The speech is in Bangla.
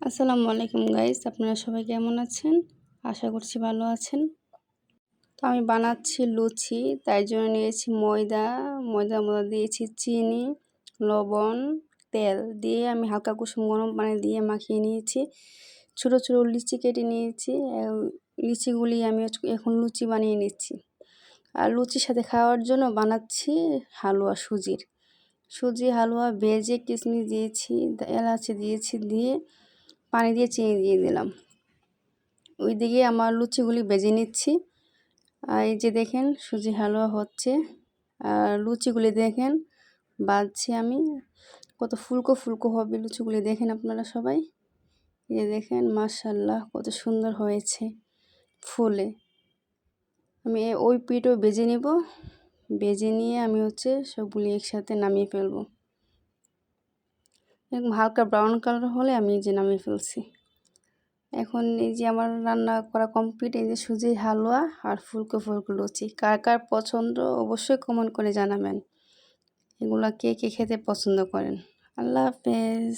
আসসালামু আলাইকুম গাইস, আপনারা সবাই কেমন আছেন? আশা করছি ভালো আছেন। তো আমি বানাচ্ছি লুচি, তাই জন্য নিয়েছি ময়দার মধ্যে দিয়েছি চিনি, লবণ, তেল দিয়ে আমি হালকা কুসুম গরম পানি দিয়ে মাখিয়ে নিয়েছি। ছোট ছোট লিচি কেটে নিয়েছি। লিচিগুলি আমি এখন লুচি বানিয়ে নিচ্ছি। আর লুচির সাথে খাওয়ার জন্য বানাচ্ছি হালুয়া, সুজি হালুয়া ভেজে কিশমিশ দিয়েছি, এলাচি দিয়েছি, দিয়ে পানি দিয়ে চিনি দিয়ে দিলাম। ওইদিকে আমার লুচিগুলি ভেজে নিচ্ছি। আর এই যে দেখেন সুজি হালুয়া হচ্ছে, আর লুচিগুলি দেখেন বাজছি আমি, কত ফুলকো ফুলকো হবে লুচিগুলি দেখেন আপনারা সবাই। এই দেখেন মাশাআল্লাহ কত সুন্দর হয়েছে ফুলে। আমি ওই পিঠও ভেজে নিব, ভেজে নিয়ে আমি সবগুলি একসাথে নামিয়ে ফেলবো। এরকম হালকা ব্রাউন কালার হলে আমি নামিয়ে ফেলছি। এখন এই যে আমার রান্না করা কমপ্লিট। এই যে সুজির হালুয়া আর ফুলকো ফুলকো লুচি, কার কার পছন্দ অবশ্যই কমেন্ট করে জানাবেন। এগুলা কে কে খেতে পছন্দ করেন। আল্লাহ হাফেজ।